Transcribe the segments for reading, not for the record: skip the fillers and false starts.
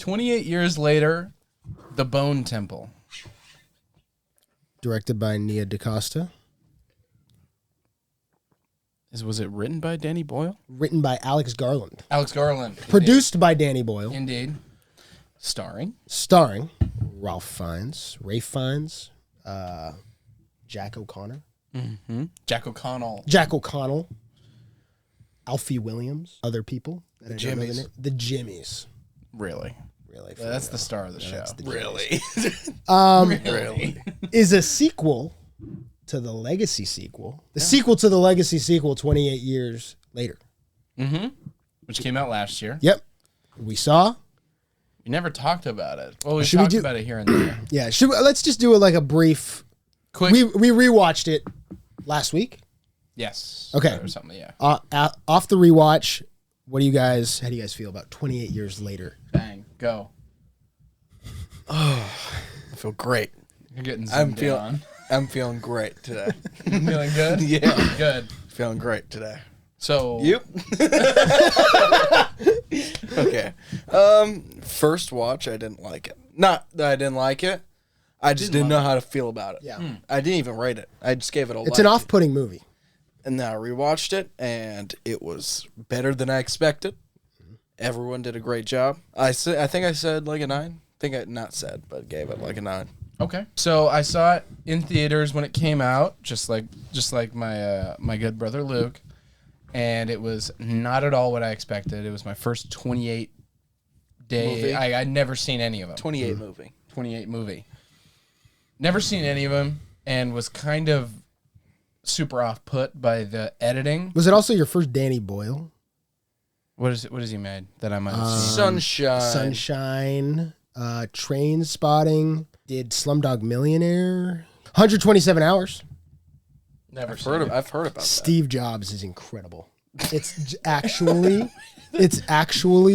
28 years later, The Bone Temple. Directed by Nia DaCosta. Was it written by Danny Boyle? Written by Alex Garland. Alex Garland. Produced by Danny Boyle. Indeed. Starring Rafe Fiennes, Jack O'Connor. Mm-hmm. Jack O'Connell. Alfie Williams. Other people. The Jimmies. The Jimmies. Really? That's the star of the show. Really? Really? Is a sequel to the Legacy sequel. The sequel to the Legacy sequel 28 years later. Mm-hmm. Which came out last year. Yep. We saw. We never talked about it. Well, we talked about it here and there. Yeah. Let's just do it like a brief. Quick. We rewatched it last week. Yes. Okay. Or something, yeah. Off the rewatch, how do you guys feel about 28 years later? Bang. Go. Oh, I feel great. You're getting zoomed in on. I'm feeling great today. Feeling good? Yeah. Good. Feeling great today. So. Yep. Okay. First watch, I didn't like it. Not that I didn't like it. I just didn't know how to feel about it. Yeah. I didn't even rate it. I just gave it a It's an off-putting movie. And then I rewatched it, and it was better than I expected. Everyone did a great job. I think I said like a 9. But gave it like a 9. Okay. So I saw it in theaters when it came out, just like my good brother Luke, and it was not at all what I expected. It was my first 28 day. Movie? I'd never seen any of them. 28 movie. 28 movie. Never seen any of them, and was kind of super off put by the editing. Was it also your first Danny Boyle? What has he made that I might have seen? Sunshine. Train Spotting. Did Slumdog Millionaire. 127 Hours. Never I've seen heard it. about that. Steve Jobs is incredible. It's actually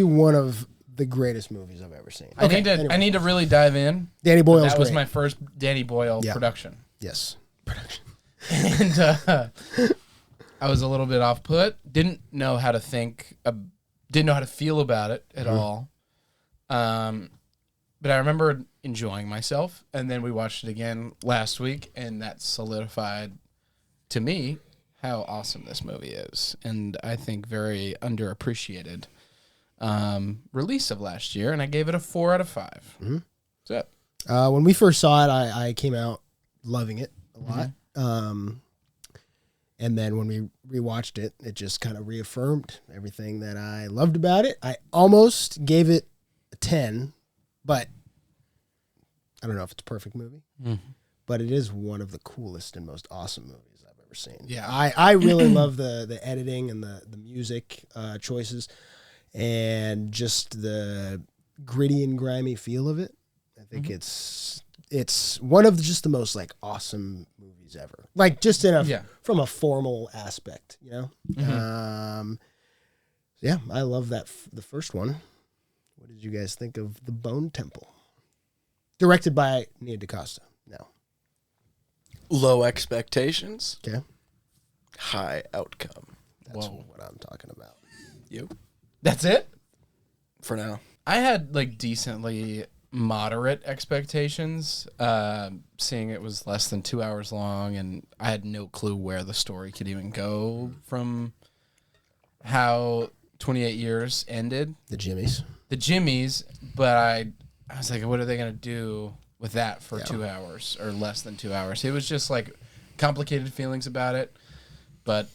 one of the greatest movies I've ever seen. I need to really dive in. Danny Boyle's That was great. my first Danny Boyle production. Yes. Production. And I was a little bit off put. Didn't know how to think. Didn't know how to feel about it at all. But I remember enjoying myself. And then we watched it again last week, and that solidified to me how awesome this movie is. And I think very underappreciated release of last year. And I gave it a 4 out of 5. Mm-hmm. That's it. When we first saw it, I came out loving it a lot. And then when we rewatched it, it just kind of reaffirmed everything that I loved about it. I almost gave it a 10, but I don't know if it's a perfect movie. But it is one of the coolest and most awesome movies I've ever seen. Yeah. I really love the editing and the music choices and just the gritty and grimy feel of it. I think it's one of just the most like awesome movies ever. Like just from a formal aspect, you know? Yeah, I love that the first one. What did you guys think of The Bone Temple? Directed by Nia DaCosta. No. Low expectations. Okay. High outcome. That's what I'm talking about. Yep. That's it? For now. I had like decently moderate expectations, seeing it was less than 2 hours long, and I had no clue where the story could even go from how 28 years ended. The Jimmies. But I was like, what are they going to do with that for 2 hours or less than 2 hours? It was just like complicated feelings about it, but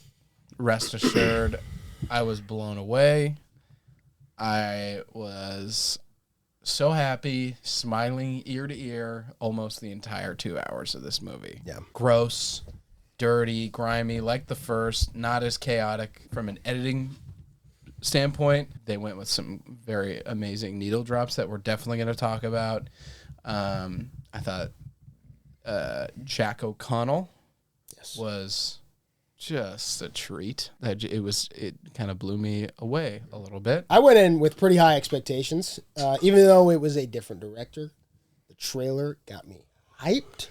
rest assured, I was blown away. I was so happy, smiling ear to ear almost the entire 2 hours of this movie. Yeah. Gross, dirty, grimy, like the first, not as chaotic from an editing standpoint. They went with some very amazing needle drops that we're definitely going to talk about. I thought Jack O'Connell was just a treat. It kind of blew me away a little bit. I went in with pretty high expectations, even though it was a different director. The trailer got me hyped.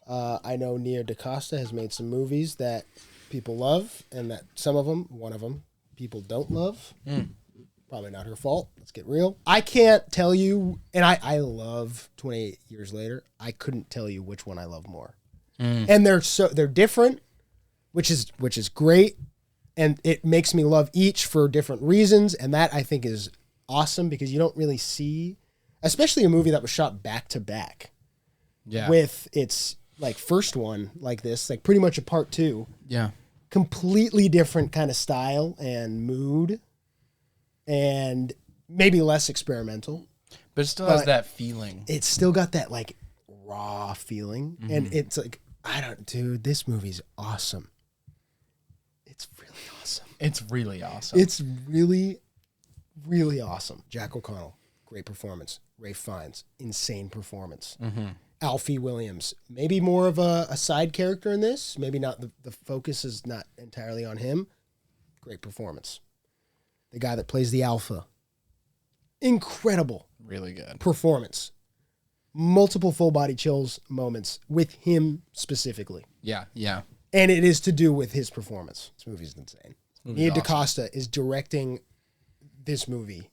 I know Nia DaCosta has made some movies that people love, and that one of them, people don't love. Probably not her fault. Let's get real. I can't tell you, and I love 28 Years Later. I couldn't tell you which one I love more. And they're different, which is great, and it makes me love each for different reasons, and that I think is awesome because you don't really see, especially a movie that was shot back to back. Yeah. With its like first one like this, like pretty much a part two. Yeah. Completely different kind of style and mood, and maybe less experimental. But it still has that feeling. It's still got that like raw feeling, and it's like dude, this movie's awesome. It's really awesome. It's really awesome. It's really, really awesome. Jack O'Connell, great performance. Ralph Fiennes, insane performance. Alfie Williams, maybe more of a side character in this. Maybe not. The focus is not entirely on him. Great performance. The guy that plays the alpha, incredible. Really good Performance. Multiple full body chills moments with him specifically. Yeah. Yeah. And it is to do with his performance. This movie's insane. Nia awesome. DaCosta is directing this movie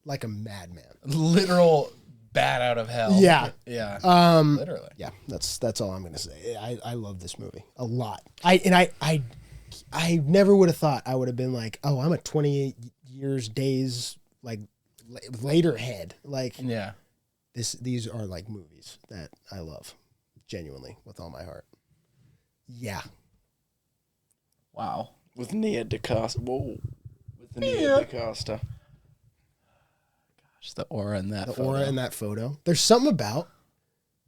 like a madman. Literal bat out of hell. Yeah. Yeah. Literally. Yeah, that's all I'm gonna say. I love this movie a lot. I never would have thought I would have been like, oh, I'm a 28 years days like later head. Like, Yeah. these are like movies that I love genuinely with all my heart. Yeah. Wow. With Nia DaCosta. Whoa. With Nia DaCosta. Just the aura in that The photo. aura in that photo. There's something about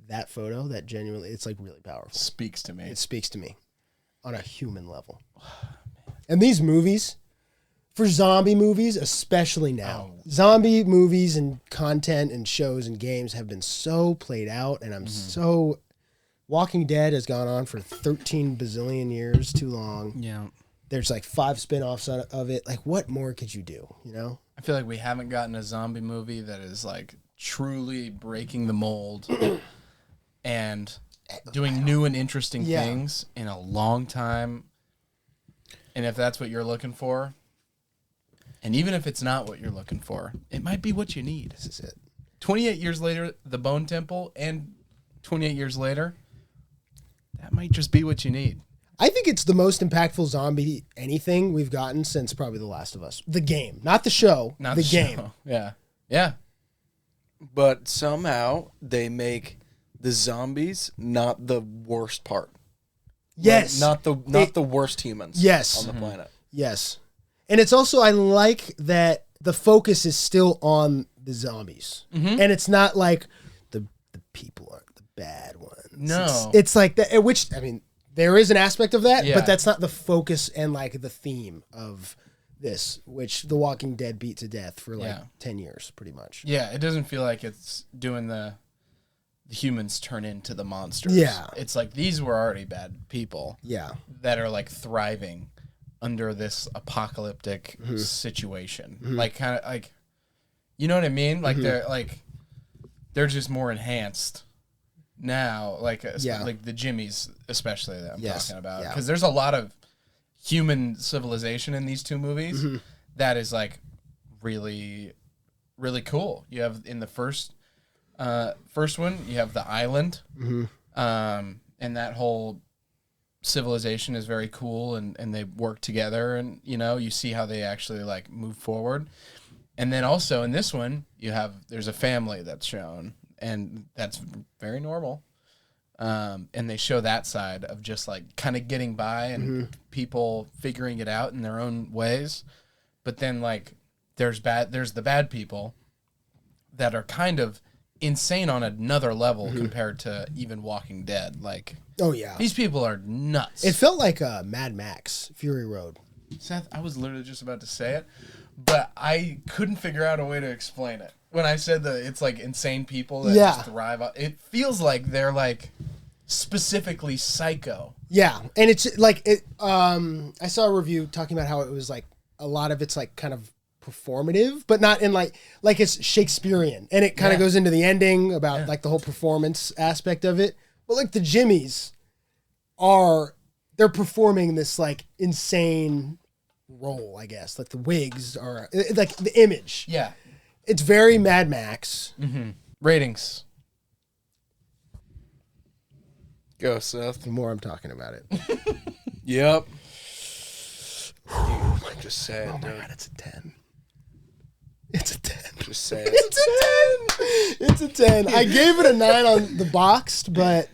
that photo that genuinely, it's like really powerful. speaks to me. It speaks to me on a human level. And these movies, for zombie movies, especially now, zombie movies and content and shows and games have been so played out, and I'm so... Walking Dead has gone on for 13 bazillion years, too long. Yeah. There's like 5 spin-offs of it. Like, what more could you do, you know? I feel like we haven't gotten a zombie movie that is like truly breaking the mold and doing new and interesting things in a long time. And if that's what you're looking for, and even if it's not what you're looking for, it might be what you need. This is it. 28 years later, The Bone Temple, and 28 years later, that might just be what you need. I think it's the most impactful zombie anything we've gotten since probably The Last of Us. The game, not the show, Not the the game. show. Yeah. Yeah. But somehow they make the zombies not the worst part. Yes. Like, not the worst humans Yes. on the planet. Yes. And it's also, I like that the focus is still on the zombies. And it's not like the people aren't the bad ones. No. It's like that, which, I mean, there is an aspect of that, Yeah. but that's not the focus and like the theme of this, which The Walking Dead beat to death for like 10 years, pretty much. Yeah, it doesn't feel like it's doing the humans turn into the monsters. Yeah. It's like these were already bad people Yeah. that are like thriving under this apocalyptic situation. Like kind of like, you know what I mean? Like they're just more enhanced now. Like like the Jimmies especially that I'm talking about, because there's a lot of human civilization in these two movies that is like really, really cool. You have in the first one, you have the island, and that whole civilization is very cool, and they work together, and you know, you see how they actually like move forward. And then also in this one, there's a family that's shown, and that's very normal. And they show that side of just like kind of getting by and people figuring it out in their own ways. But then like there's the bad people that are kind of insane on another level compared to even Walking Dead. Like, oh yeah, these people are nuts. It felt like Mad Max Fury Road. Seth, I was literally just about to say it, but I couldn't figure out a way to explain it. When I said that it's like insane people that just thrive, it feels like they're like specifically psycho. Yeah, and it's like I saw a review talking about how it was like a lot of it's like kind of performative, but not in like it's Shakespearean, and it kind of goes into the ending about like the whole performance aspect of it. But like the Jimmies they're performing this like insane role, I guess. Like the wigs are like the image. Yeah. It's very Mad Max. Ratings. Go, Seth. The more I'm talking about it. Yep. Just say it, Oh my dude. God, it's a 10. It's a 10. Just say it. It's a 10. It's a 10. I gave it a 9 on the boxed, but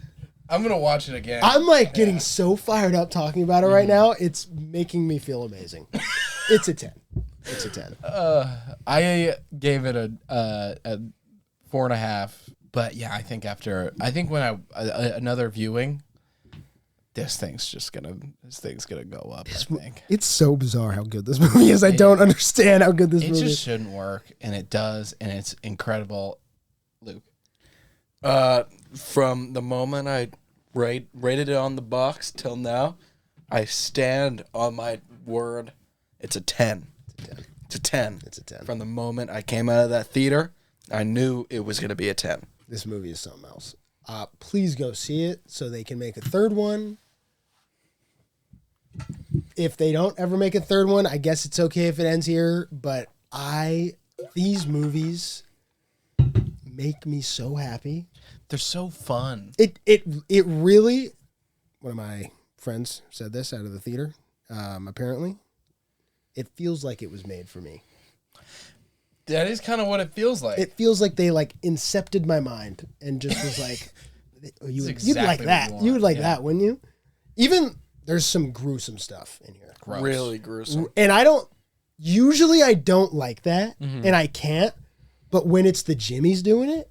I'm gonna watch it again. I'm like getting so fired up talking about it right now. It's making me feel amazing. It's a 10. It's a 10. I gave it a 4.5. But yeah, I think when another viewing, this thing's gonna go up. I think It's so bizarre how good this movie is. I don't understand how good this it movie just is. shouldn't work, and it does, and it's incredible. Luke, From the moment I rated it on the box till now, I stand on my word. It's a 10. It's a 10. It's a 10. From the moment I came out of that theater, I knew it was going to be a 10. This movie is something else. Please go see it so they can make a third one. If they don't ever make a third one, I guess it's okay if it ends here. But these movies make me so happy. they're so fun. It really. One of my friends said this out of the theater. Apparently, it feels like it was made for me. That is kind of what it feels like. It feels like they like incepted my mind and just was like, you'd like exactly that. what You would like yeah. that, wouldn't you? Even there's some gruesome stuff in here. Gross. Really gruesome. And I don't like that, and I can't. But when it's the Jimmies doing it,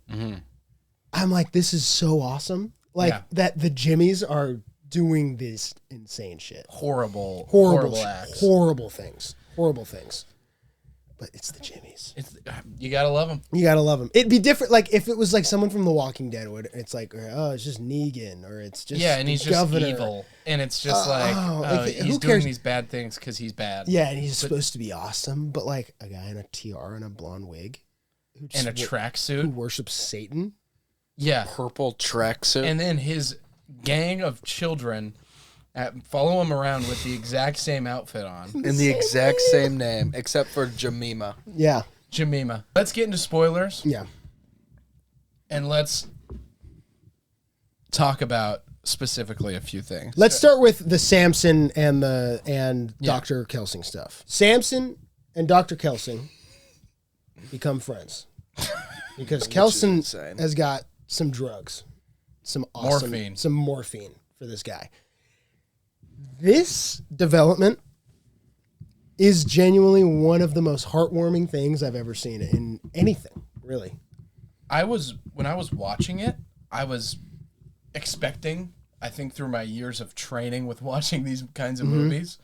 I'm like, this is so awesome. Like that the Jimmies are doing this insane shit. Horrible acts. Horrible things. But it's the Jimmies. You gotta love them. You gotta love them. It'd be different, like if it was like someone from The Walking Dead. It's like, oh, it's just Negan, or it's just And he's governor. just evil, and it's just who he's doing cares? these bad things because he's bad. Yeah, and he's supposed to be awesome, but like a guy in a tiara and a blonde wig, And a who tracksuit. worships Satan. Yeah, Purple tracksuit. and then his gang of children follow him around with the exact same outfit on. And the exact same name, except for Jemima. Yeah, Jemima. Let's get into spoilers, yeah. and let's talk about specifically a few things. Let's start with the Samson and Dr. Kelsing stuff. Samson and Dr. Kelsing become friends because Kelson insane. has got some drugs, some awesome morphine for this guy. This development is genuinely one of the most heartwarming things I've ever seen in anything, really. When I was watching it, I was expecting, I think through my years of training with watching these kinds of movies,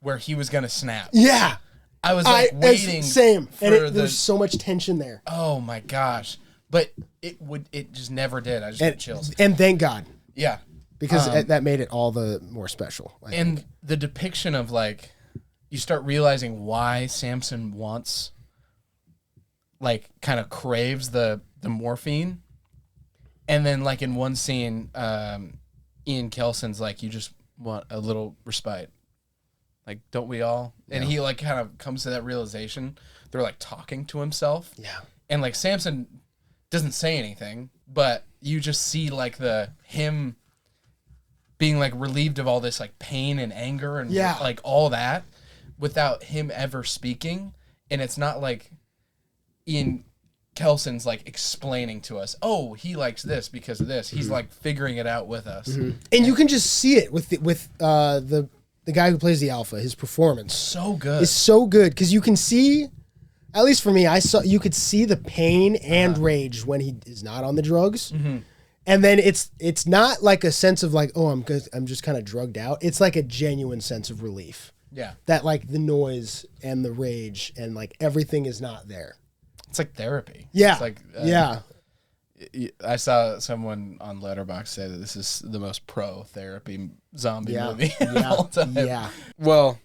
where he was gonna snap. Yeah. I was like waiting. Same. And for there's so much tension there. Oh my gosh. But it just never did. I just got chills. And thank God. Yeah. Because that made it all the more special. I think. The depiction of like, you start realizing why Samson wants, like, kind of craves the morphine. And then, like, in one scene, Ian Kelson's like, you just want a little respite. Like, don't we all? And he, like, kind of comes to that realization. They're, like, talking to himself. Yeah. And, like, Samson doesn't say anything, but you just see, like, him being, like, relieved of all this, like, pain and anger and, like, all that without him ever speaking. And it's not like Ian Kelson's, like, explaining to us, oh, he likes this because of this. He's, like, figuring it out with us. And you can just see it with the guy who plays the alpha. His performance So good. is so good because you can see, at least for me, you could see the pain and rage when he is not on the drugs. And then it's not like a sense of like, oh, I'm just kind of drugged out. It's like a genuine sense of relief. Yeah. That like the noise and the rage and like everything is not there. It's like therapy. Yeah. It's like, yeah. I saw someone on Letterboxd say that this is the most pro therapy zombie Yeah. movie of all time. Yeah. Well,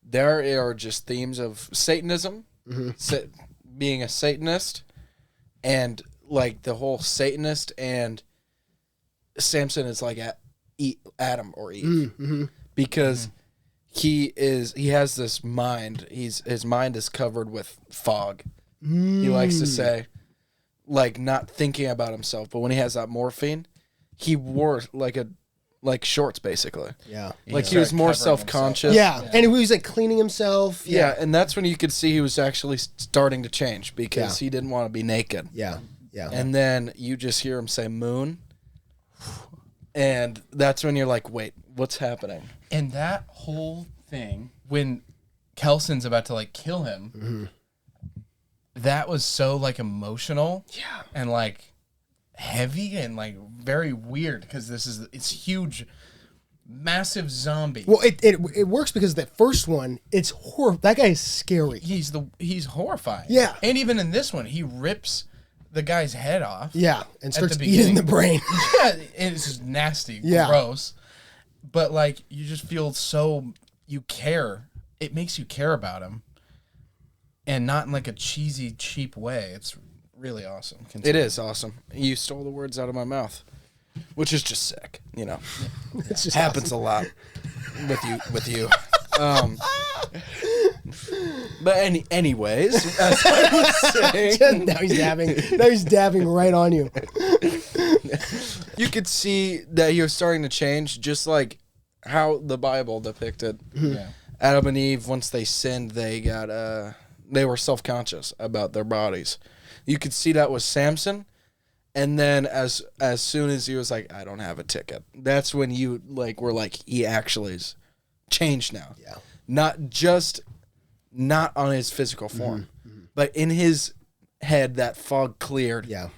there are just themes of Satanism, being a Satanist, and like the whole Satanist and Samson is like eat Adam or Eve because he has this mind. His mind is covered with fog. He likes to say, like, not thinking about himself. But when he has that morphine, he wore like shorts basically. Yeah. Like he was more self-conscious. Yeah. And he was like cleaning himself. Yeah, and that's when you could see he was actually starting to change because he didn't want to be naked. Yeah. Yeah. And then you just hear him say moon. And that's when you're like, wait, what's happening? And that whole thing, when Kelson's about to like kill him, that was so like emotional. Yeah. And like heavy and like very weird because it's huge, massive zombie. Well, it works because that first one, it's horrible. That guy is scary. He's horrifying. Yeah. And even in this one, he rips the guy's head off. Yeah, and starts eating the brain. Yeah, and it's just nasty, Yeah. gross. But like you just feel you care. It makes you care about him. And not in like a cheesy, cheap way. It's really awesome. It is awesome. You stole the words out of my mouth, which is just sick. You know, It's just happens a lot with you. But anyways, as I was saying, now he's dabbing right on you. you could see that he was starting to change, just like how the Bible depicted. Yeah. Adam and Eve, once they sinned, they were self-conscious about their bodies. You could see that with Samson, and then as soon as he was like, I don't have a ticket, that's when you like were like, he actually is changed now. Yeah. Not on his physical form, but in his head that fog cleared. Yeah.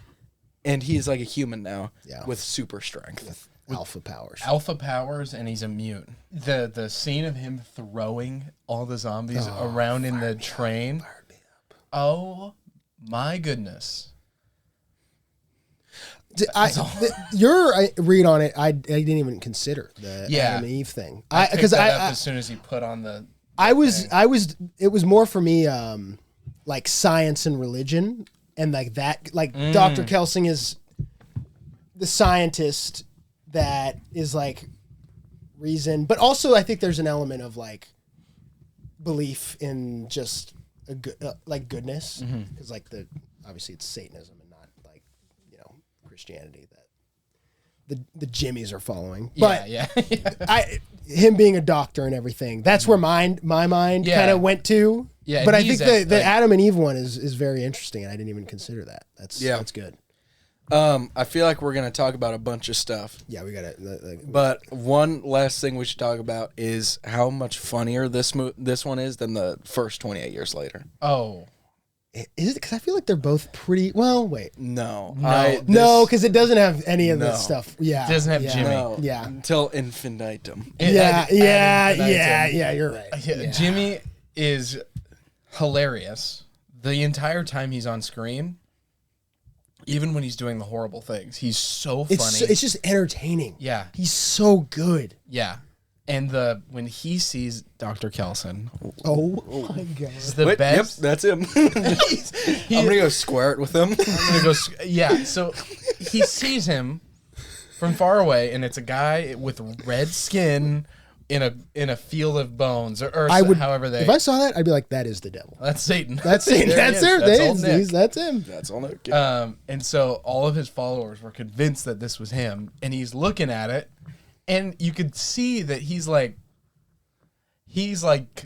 And he's like a human now. Yeah. With super strength. Alpha powers. Alpha powers, and he's immune. The scene of him throwing all the zombies around in the train. Oh my goodness! Your read on it, I didn't even consider the Adam and Eve thing. Because as soon as he put on the, it was more for me, like science and religion, and like that, like Dr. Kelson is the scientist that is like reason, but also I think there's an element of like belief in just a good, like goodness, because like obviously it's Satanism and not like Christianity that the Jimmies are following. But him being a doctor and everything, that's where my mind kind of went to. Yeah, but I think the Adam and Eve one is very interesting, and I didn't even consider that. That's good. I feel like we're gonna talk about a bunch of stuff. Yeah, we got it. But one last thing we should talk about is how much funnier this one is than the first 28 Years Later. Oh, is it? Because I feel like they're both pretty. Well, wait, no, because it doesn't have any of this stuff. Yeah, it doesn't have Jimmy. No, yeah, until infinitum. Yeah. You're right. Yeah. Jimmy is hilarious the entire time he's on screen. Even when he's doing the horrible things, he's so funny. It's just entertaining. Yeah. He's so good. Yeah. And when he sees Dr. Kelson, oh my God, it's the best. Yep, that's him. I'm gonna go square it with him. I'm gonna go. Yeah. So he sees him from far away, and it's a guy with red skin in a field of bones, or however they. If I saw that, I'd be like, that is the devil. That's Satan. That's Satan. That's him. That's him. That's all Nick. And so all of his followers were convinced that this was him, and he's looking at it, and you could see that he's like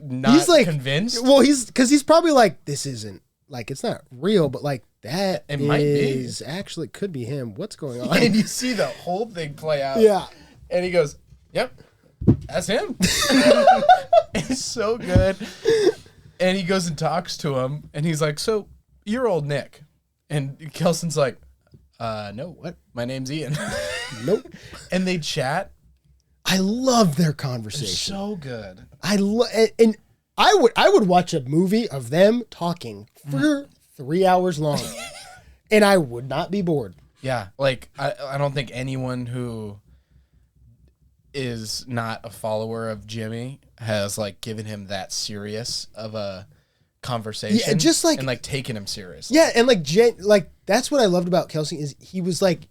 not convinced. Well, he's probably like, this isn't like, it's not real, but like that it might be. Actually could be him. What's going on? And you see the whole thing play out. Yeah. And he goes, "Yep, that's him." It's so good. And he goes and talks to him, and he's like, "So you're old Nick?" And Kelson's like, "No, what? My name's Ian." Nope. And they chat. I love their conversation. It's so good. And I would watch a movie of them talking for 3 hours long, and I would not be bored. Yeah, like I don't think anyone who is not a follower of Jimmy has like given him that serious of a conversation. Yeah, just like, and like taken him seriously. Yeah, and like that's what I loved about Kelsey is he was like,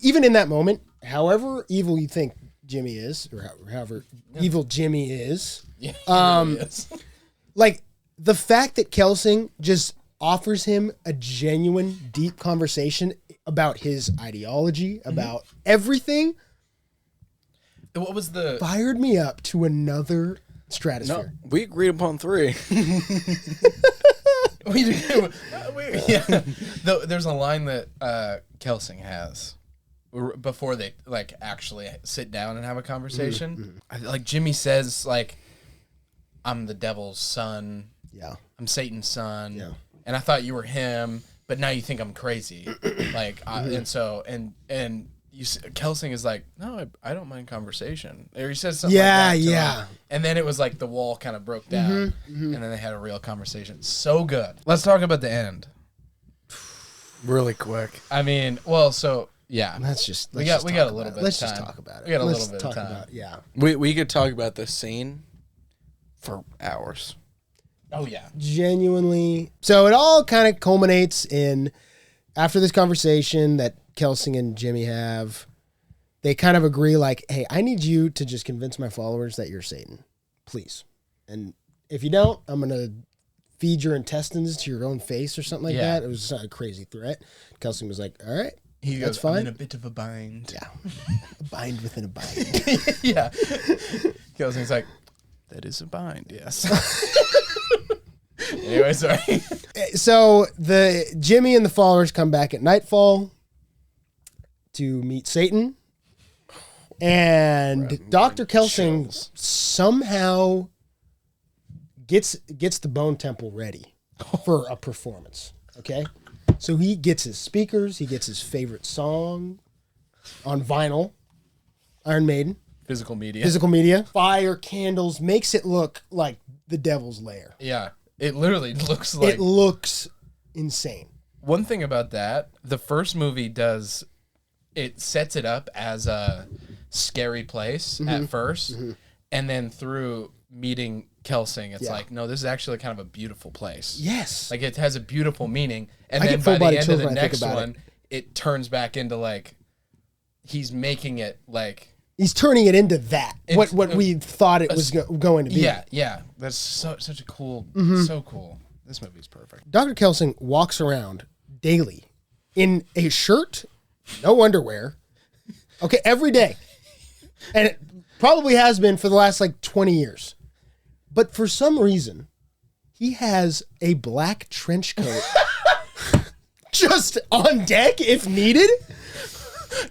even in that moment, however evil you think Jimmy is, or however evil Jimmy is. Yeah, he really is. Like the fact that Kelsing just offers him a genuine, deep conversation about his ideology, about everything, What was the fired me up to another stratosphere. No, we agreed upon 3. we do? Yeah. There's a line that Kelsing has before they like actually sit down and have a conversation. Like Jimmy says, like, "I'm the devil's son. Yeah. I'm Satan's son. Yeah. And I thought you were him, but now you think I'm crazy." Like, and so Kelsing is like, "No, I don't mind conversation." Or he says something like that to him. And then it was like the wall kind of broke down, and then they had a real conversation. So good. Let's talk about the end. Really quick. I mean, well, so yeah, we got a little bit of time. Let's just talk about it. We got a little bit of time. Yeah. We could talk about this scene for hours. Oh yeah, Genuinely. So it all kind of culminates in, after this conversation that Kelsing and Jimmy have, they kind of agree like, hey, I need you to just convince my followers that you're Satan, please. And if you don't, I'm going to feed your intestines to your own face or something like that. It was a crazy threat. Kelsing was like, all right, that's fine. I'm in a bit of a bind. Yeah. A bind within a bind. Yeah. Kelsing's like, that is a bind, yes. Anyway, sorry. So the Jimmy and the followers come back at nightfall to meet Satan, and Dr. Kelsing somehow gets the Bone Temple ready for a performance. Okay, so he gets his speakers, he gets his favorite song on vinyl, Iron Maiden, Physical media, fire, candles, makes it look like the devil's lair. Yeah. It literally looks like... It looks insane. One thing about that, the first movie it sets it up as a scary place at first, and then through meeting Kelsing, it's like, no, this is actually kind of a beautiful place. Yes. Like, it has a beautiful meaning, and I then get by the full-body end of chills the when I think next about one, it turns back into, like, he's making it, like... He's turning it into that. What we thought it was going to be. Yeah. That's such a cool, so cool. This movie's perfect. Dr. Kelsing walks around daily in a shirt, no underwear. Okay, every day. And it probably has been for the last like 20 years. But for some reason, he has a black trench coat just on deck if needed.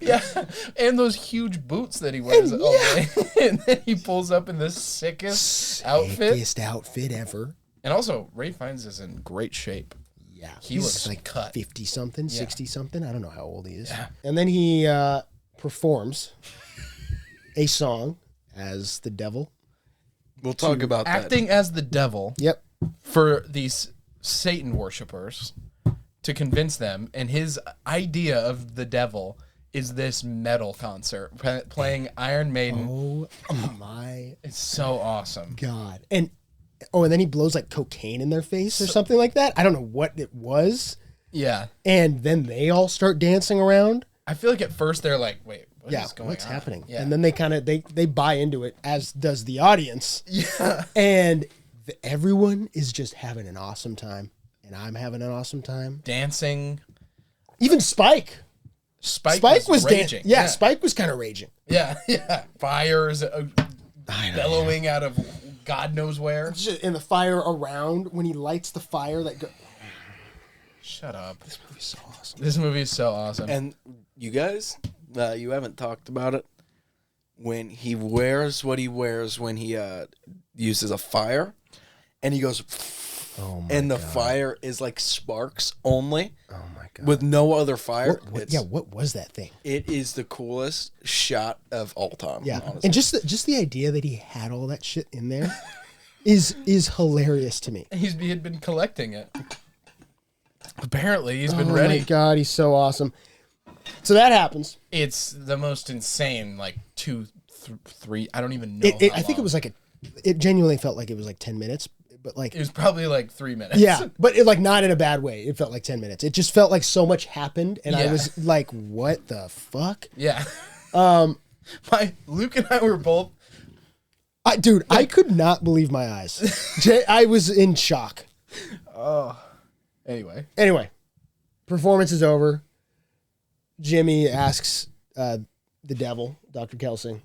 Yeah, and those huge boots that he wears all day. And then he pulls up in the sickest outfit ever. And also, Ray Fiennes is in great shape. Yeah. He looks like cut. 50-something, 60-something. I don't know how old he is. Yeah. And then he performs a song as the devil. We'll talk about that. Acting as the devil. Yep. For these Satan worshipers to convince them. And his idea of the devil is this metal concert playing Iron Maiden. Oh my! It's so awesome. God. And then he blows like cocaine in their face or something like that. I don't know what it was. Yeah. And then they all start dancing around. I feel like at first they're like, wait, what's going on? What's happening? Yeah. And then they kind of they buy into it, as does the audience. Yeah. And everyone is just having an awesome time. And I'm having an awesome time. Dancing. Even Spike. Spike was raging. Yeah, Spike was kind of raging. Yeah. Fires bellowing out of God knows where. And the fire around, when he lights the fire that goes. Shut up. This movie's so awesome. This movie is so awesome. And you guys, you haven't talked about it. When he wears what he wears when he uses a fire, and he goes... Oh my and the God. fire is like sparks only. Oh my God. With no other fire. What was that thing? It is the coolest shot of all time. Yeah. Honestly. And just the idea that he had all that shit in there is hilarious to me. He had been collecting it. Apparently, he's been ready. Oh my God, he's so awesome. So that happens. It's the most insane, like 2, 3. I don't even know. I think it was like it genuinely felt like it was like 10 minutes. But like it was probably like 3 minutes. Yeah, but it like not in a bad way. It felt like 10 minutes. It just felt like so much happened, and I was like, "What the fuck?" Yeah. Luke and I were both. Dude, I could not believe my eyes. I was in shock. Oh. Anyway, performance is over. Jimmy asks the devil, Dr. Kelsing,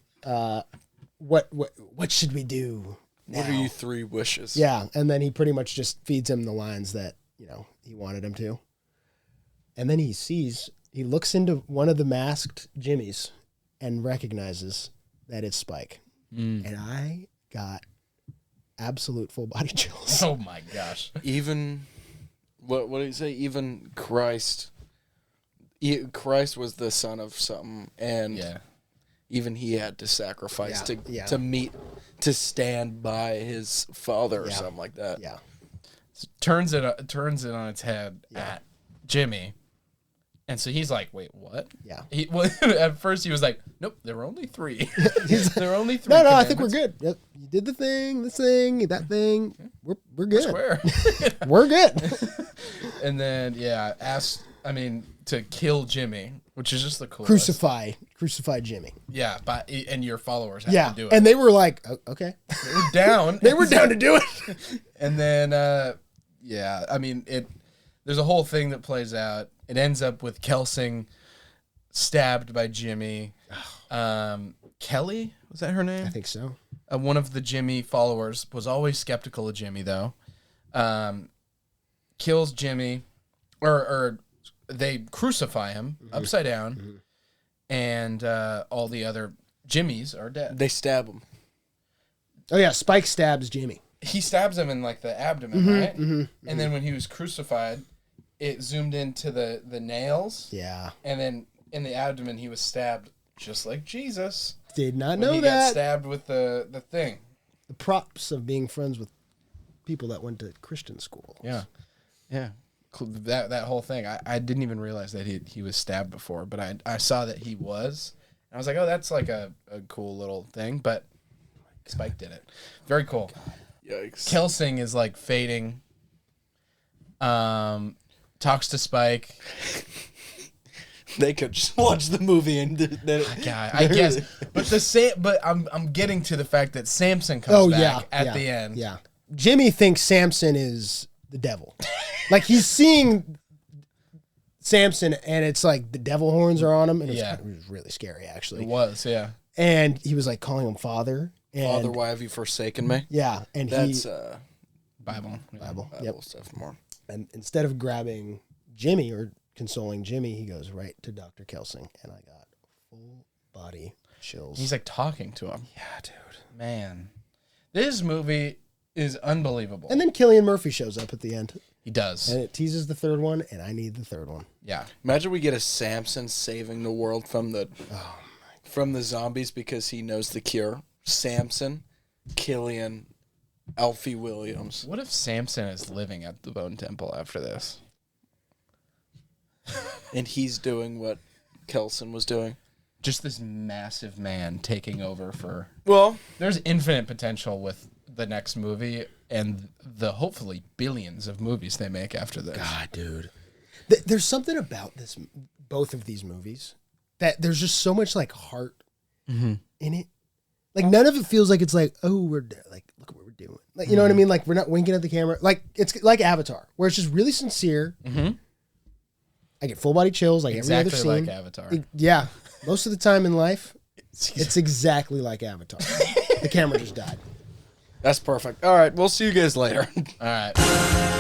what should we do now? What are you 3 wishes? Yeah, and then he pretty much just feeds him the lines that, he wanted him to. And then he looks into one of the masked Jimmys and recognizes that it's Spike. And I got absolute full body chills. Oh my gosh. Even, what did he say? Even Christ was the son of something, and even he had to sacrifice to stand by his father or something like that. Yeah. So turns it on its head at Jimmy. And so he's like, wait, what? Yeah. At first he was like, nope, there were only 3. There were only 3. No, I think we're good. Yep. You did the thing, this thing, that thing. We're good. Square. We're good. And then, to kill Jimmy, which is just the coolest. Crucify Jimmy. Yeah, and your followers have to do it. And they were like, okay. They were down. They were down to do it. And then, there's a whole thing that plays out. It ends up with Kelsing stabbed by Jimmy. Kelly, was that her name? I think so. One of the Jimmy followers was always skeptical of Jimmy, though. Kills Jimmy, or they crucify him upside down, and all the other Jimmys are dead. They stab him. Oh, yeah, Spike stabs Jimmy. He stabs him in, the abdomen, right? And then when he was crucified, it zoomed into the nails. Yeah. And then in the abdomen, he was stabbed just like Jesus. Did not when know he that. Got stabbed with the thing. The props of being friends with people that went to Christian school. Yeah. Yeah. That whole thing. I didn't even realize that he was stabbed before, but I saw that he was. And I was like, oh, that's like a cool little thing. But Spike did it. Very cool. Yikes. Kelsing is fading. Talks to Spike. They could just watch the movie and I guess. But I'm getting to the fact that Samson comes back at the end. Yeah. Jimmy thinks Samson is the devil. He's seeing Samson and it's like the devil horns are on him. And it was really scary, actually. It was, yeah. And he was calling him father. And, Father, why have you forsaken me? Yeah. And that's Bible. Bible stuff more. And instead of grabbing Jimmy or consoling Jimmy, he goes right to Dr. Kelsing. And I got full body chills. He's talking to him. Yeah, dude. Man. This movie is unbelievable. And then Cillian Murphy shows up at the end. He does. And it teases the third one, and I need the third one. Yeah. Imagine we get a Samson saving the world from the zombies because he knows the cure. Samson, Cillian, Alfie Williams. What if Samson is living at the Bone Temple after this? And he's doing what Kelson was doing. Just this massive man taking over for... Well, there's infinite potential with the next movie and the hopefully billions of movies they make after this. God, dude. There's something about both of these movies, that there's just so much heart in it. None of it feels like it's oh, we're look at what we're doing. You know what I mean? We're not winking at the camera. It's like Avatar, where it's just really sincere. I get full body chills every other scene. Like Avatar. Yeah. Most of the time in life, it's exactly like Avatar. The camera just died. That's perfect. All right, we'll see you guys later. All right.